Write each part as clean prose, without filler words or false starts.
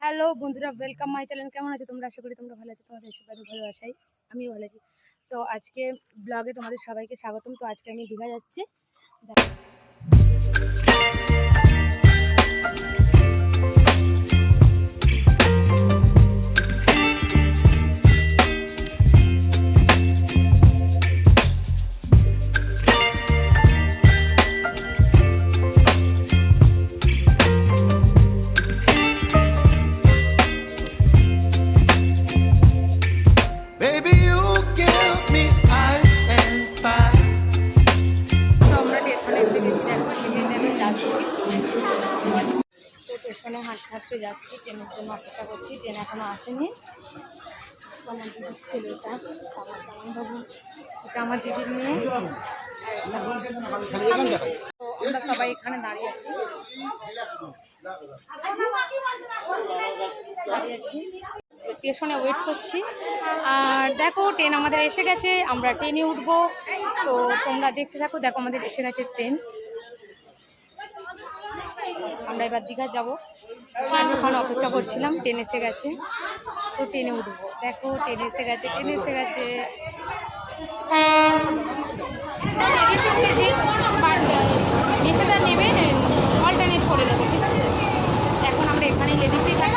Hello বন্ধুরা, welcome my channel. কেমন আছো তোমরা? আশা করি তোমরা ভালো আছো। তোমাদের আশীর্বাদে ভালো আছি, আমিও ভালো আছি। তো আজকে ব্লগে তোমাদের সবাইকে স্বাগতম। তো আজকে আমি দীঘা যাচ্ছি। স্টেশনে হাঁটতে হাঁটতে যাচ্ছি, ট্রেনের জন্য অপেক্ষা করছি। ট্রেন এখনো আসেনি। আমার দিদির ছেলেটা, বাবু, এটা আমার দিদির মেয়ে। তো আমরা সবাই এখানে দাঁড়িয়ে আছি। স্টেশনে ওয়েট করছি। আর দেখো ট্রেন আমাদের এসে গেছে, আমরা ট্রেনে উঠবো। তো তোমরা দেখতে থাকো। দেখো আমাদের এসে গেছে ট্রেন। আমরা এবার দীঘা যাবো। ওখানে অপেক্ষা করছিলাম, ট্রেন এসে গেছে। তো ট্রেনে উঠবো। দেখো ট্রেন এসে গেছে, ট্রেন এসে গেছে। মেছেদা নেবে, অল্টারনেট করে দেবো, ঠিক আছে? এখন আমরা এখানেই লেডিসই থাকি।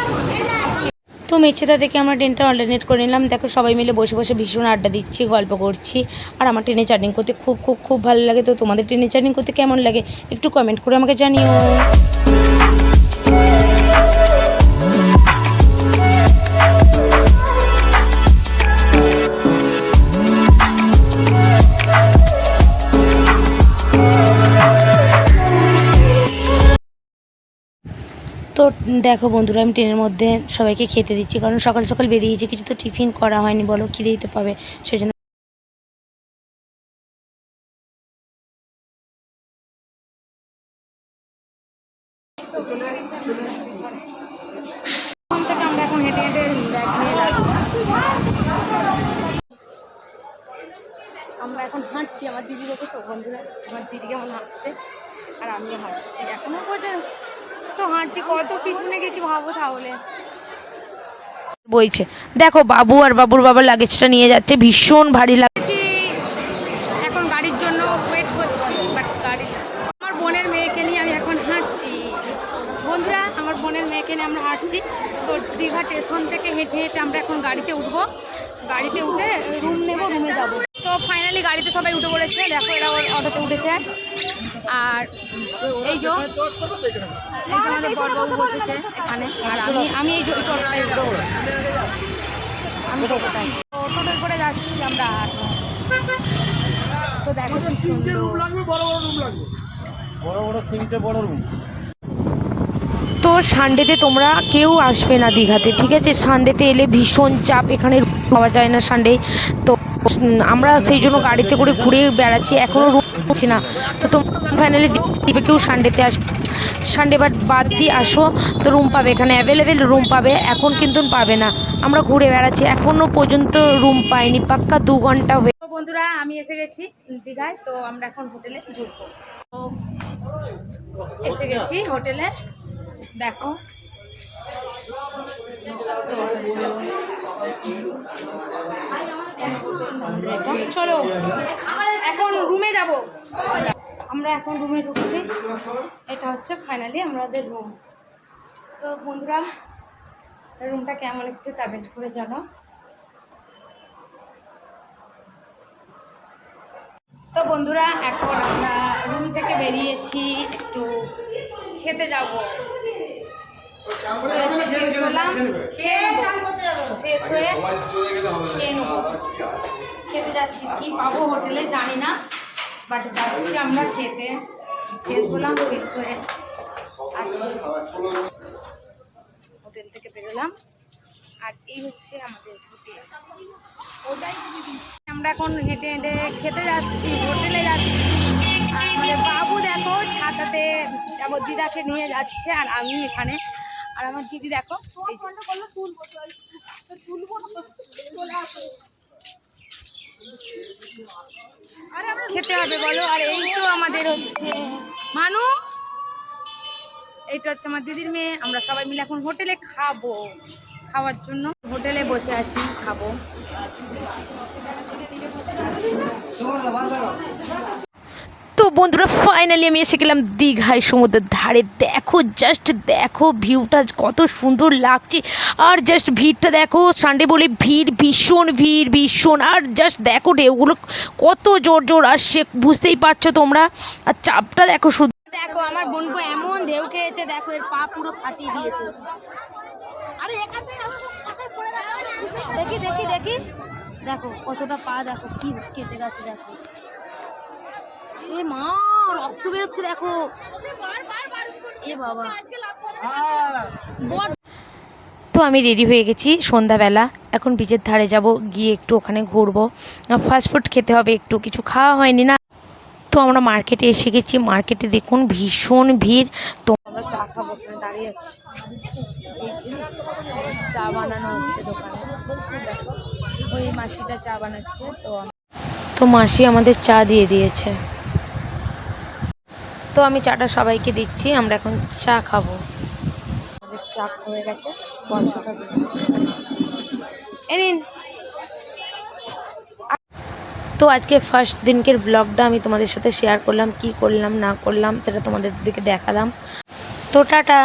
তো মেছেদা থেকে আমরা ট্রেনটা অল্টারনেট করে নিলাম। দেখো সবাই মিলে বসে বসে ভীষণ আড্ডা দিচ্ছি, গল্প করছি। আর আমার ট্রেনে জার্নি করতে খুব খুব খুব ভালো লাগে। তো তোমাদের ট্রেনে জার্নি করতে কেমন লাগে একটু কমেন্ট করে আমাকে জানিও। তো দেখো বন্ধুরা, আমি ট্রেনের মধ্যে সবাইকে খেতে দিচ্ছি, কারণ সকাল সকাল বেরিয়েছি, কিছু তো টিফিন করা হয়নি, বলো খিদে দিতে পাবে, সেজন্য। আমরা এখন হেঁটে হেঁটে ব্যাগ নিয়ে আমরা এখন হাঁটছি। আমার দিদির ওকে, তো বন্ধুরা আমার দিদি কেমন হাঁটছে আর আমিও হাঁটছি। এখনো পর্যন্ত তো হাঁটছি, কত পিছনে গেছি ভাবো তাহলে। বইছে দেখো, বাবু আর বাবুর বাবার লাগেজটা নিয়ে যাচ্ছে, ভীষণ ভারী লাগছে। এখন গাড়ির জন্য ওয়েট করছি, বাট গাড়ি আমার বোনের মেয়েকে নিয়ে আমি এখন হাঁটছি। বন্ধুরা, আমার বোনের মেয়েকে নিয়ে আমরা হাঁটছি। তো দীঘা স্টেশন থেকে হেঁটে হেঁটে আমরা এখন গাড়িতে উঠবো। গাড়িতে উঠে রুম নেবো, রুমে যাবো। তো ফাইনালি গাড়িতে সবাই উঠে পড়েছে। দেখো এরা অটোতে উঠেছে। আর এই যে আমাদের বড়বাবু বসেছে এখানে। আর আমি এই যে টোটোটাই আমি টোটোয় করে যাচ্ছি আমরা। তো দেখো তো সানডেতে তোমরা কেউ আসবে না দীঘাতে, ঠিক আছে? সানডেতে এলে ভীষণ চাপ, এখানে পাওয়া যায় না সানডে। তো আমরা সেই জন্য গাড়িতে করে ঘুরে বেড়াচ্ছি, এখনও রুম পাচ্ছি না। তো তোমরা ফাইনালি দিবে কেউ সানডেতে সানডে বাদ দিয়ে আসো, তো রুম পাবে, এখানে অ্যাভেলেবেল রুম পাবে। এখন কিন্তু পাবে না, আমরা ঘুরে বেড়াচ্ছি, এখনও পর্যন্ত রুম পাইনি, পাক্কা 2 ঘন্টা হয়ে। তো বন্ধুরা, আমি এসে গেছি দীঘায়। তো আমরা এখন হোটেলে ঢুকবো। তো এসে গেছি হোটেলে। দেখো চলো এখন রুমে যাব। আমরা এখন রুমে ঢুকছি। এটা হচ্ছে ফাইনালি আমাদের রুম। তো বন্ধুরা, রুমটা কেমন একটু কমেন্ট করে জানো। তো বন্ধুরা, এখন আমরা রুম থেকে বেরিয়েছি, একটু খেতে যাব। খেতে যাচ্ছি, কি পাবো হোটেলে জানি না, বাট যাচ্ছি আমরা খেতে। ফ্রেশ হলাম, ফ্রেশ হয়ে হোটেল থেকে বেরোলাম। আর এই হচ্ছে আমাদের হোটেল। ওটাই আমরা এখন হেঁটে হেঁটে খেতে যাচ্ছি, হোটেলে যাচ্ছি। আর আমাদের বাবু দেখো ছাতাতে আমার দিদাকে নিয়ে যাচ্ছে, আর আমি এখানে। আর আমার দিদি দেখো খেতে হবে বলো। আর এই তো আমাদের হচ্ছে মানু, এইটা হচ্ছে আমার দিদির মেয়ে, আমরা সবাই মিলে এখন হোটেলে খাবো, খাওয়ার জন্য হোটেলে বসে আছি, খাবো। তো বন্ধুরা ফাইনালি আমি এসে গেলাম দীঘায় সমুদ্রের ধারে। দেখো জাস্ট দেখো ভিউটা কত সুন্দর লাগছে, আর জাস্ট ভিড়টা দেখো, সানডে বলে ভিড় ভীষণ, আর জাস্ট দেখো ঢেউগুলো কত জোর জোর আসছে, বুঝতেই পারছো তোমরা, আর চাপটা দেখো শুধু। দেখো আমার বোনপো এমন ঢেউ খেয়েছে, দেখো এর পা পুরো ফাটিয়ে দিয়েছে। আরে দেখি দেখি দেখি, দেখো কতটা পা, দেখো কি কেটে গেছে, দেখো এ মা রক্ত বেরোচ্ছে, দেখো এ বাবা। তো আমি রেডি হয়ে গেছি সন্ধ্যাবেলা, এখন বিচের ধারে যাব, গিয়ে একটু ওখানে ঘুরবো, ফাস্টফুড খেতে হবে, একটু কিছু খাওয়া হয়নি না। তো আমরা মার্কেটে এসে গেছি, মার্কেটে দেখুন ভীষণ ভিড়। তো আমরা চা খাবো, ওখানে দাঁড়িয়ে আছি, চা বানানো হচ্ছে দোকানে, ওই মাসিটা চা বানাচ্ছে। তো মাসি আমাদের চা দিয়ে দিয়েছে, তো আমি চাটা সবাইকে দিচ্ছি, আমরা এখন চা খাবো। আমাদের চা হয়ে গেছে, পয়সাটা দিন। তো আজকে ফার্স্ট দিনকের ব্লগটা আমি তোমাদের সাথে শেয়ার করলাম, কি করলাম না করলাম সেটা তোমাদের দিকে দেখালাম। তো টাটা।